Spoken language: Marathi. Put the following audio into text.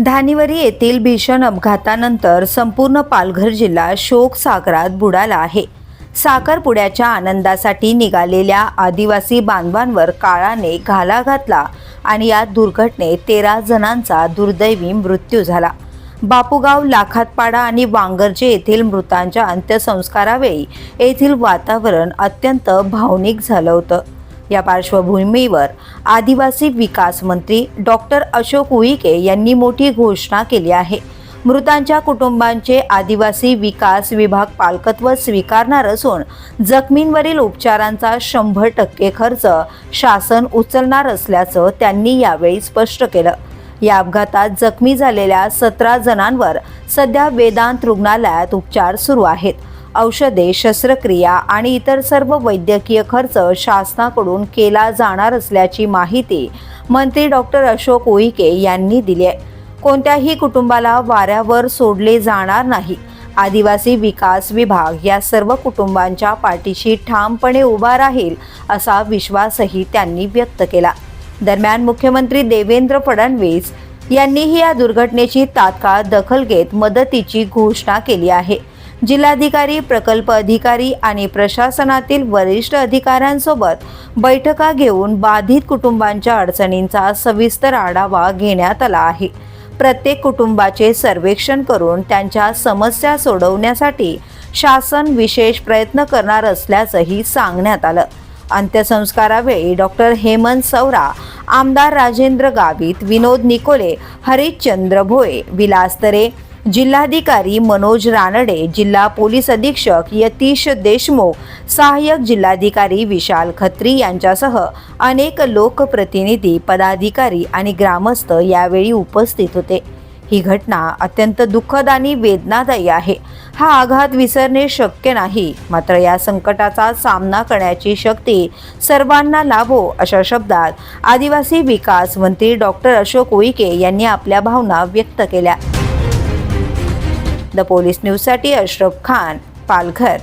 धानिवरी येथील भीषण अपघातानंतर संपूर्ण पालघर जिल्हा शोक सागरात बुडाला आहे। साखरपुड्याच्या आनंदासाठी निघालेल्या आदिवासी बांधवांवर काळाने घाला घातला आणि या दुर्घटनेत 13 जणांचा दुर्दैवी मृत्यू झाला। बापूगाव, लाखातपाडा आणि वांगर्जे येथील मृतांच्या अंत्यसंस्कारावेळी येथील वातावरण अत्यंत भावनिक झालं होतं। या पार्श्वभूमीवर आदिवासी विकास मंत्री डॉक्टर अशोक उईके यांनी मोठी घोषणा केली आहे। मृतांच्या कुटुंबांचे आदिवासी विकास विभाग पालकत्व स्वीकारणार असून जखमींवरील उपचारांचा 100% खर्च शासन उचलणार असल्याचं त्यांनी यावेळी स्पष्ट केलं। या अपघातात जखमी झालेल्या 17 जणांवर सध्या वेदांत रुग्णालयात उपचार सुरू आहेत। औषधे, शस्त्रक्रिया आणि इतर सर्व वैद्यकीय खर्च शासनाकडून केला जाणार असल्याची माहिती मंत्री डॉक्टर अशोक उईके यांनी दिली आहे। कोणत्याही कुटुंबाला वाऱ्यावर सोडले जाणार नाही। आदिवासी विकास विभाग या सर्व कुटुंबांच्या पाठीशी ठामपणे उभा राहील असा विश्वासही त्यांनी व्यक्त केला। दरम्यान मुख्यमंत्री देवेंद्र फडणवीस यांनीही या दुर्घटनेची तात्काळ दखल घेत मदतीची घोषणा केली आहे। जिल्हाधिकारी, प्रकल्प अधिकारी आणि प्रशासनातील वरिष्ठ अधिकाऱ्यांसोबत बैठका घेऊन बाधित कुटुंबांच्या अडचणींचा सविस्तर आढावा घेण्यात आला आहे। प्रत्येक कुटुंबाचे सर्वेक्षण करून त्यांच्या समस्या सोडवण्यासाठी शासन विशेष प्रयत्न करणार असल्याचंही सांगण्यात आलं। अंत्यसंस्कारावेळी डॉक्टर हेमंत सौरा, आमदार राजेंद्र गावित, विनोद निकोले, हरिश्चंद्र भोये, विलास तरे, जिल्हाधिकारी मनोज रानडे, जिल्हा पोलीस अधीक्षक यतीश देशमुख, सहाय्यक जिल्हाधिकारी विशाल खत्री यांच्यासह अनेक लोकप्रतिनिधी, पदाधिकारी आणि ग्रामस्थ यावेळी उपस्थित होते। ही घटना अत्यंत दुःखद आणि वेदनादायी आहे। हा आघात विसरणे शक्य नाही, मात्र या संकटाचा सामना करण्याची शक्ती सर्वांना लाभो अशा शब्दात आदिवासी विकास मंत्री डॉक्टर अशोक उईके यांनी आपल्या भावना व्यक्त केल्या। द पोलीस न्यूजसाठी अशरफ खान, पालघर।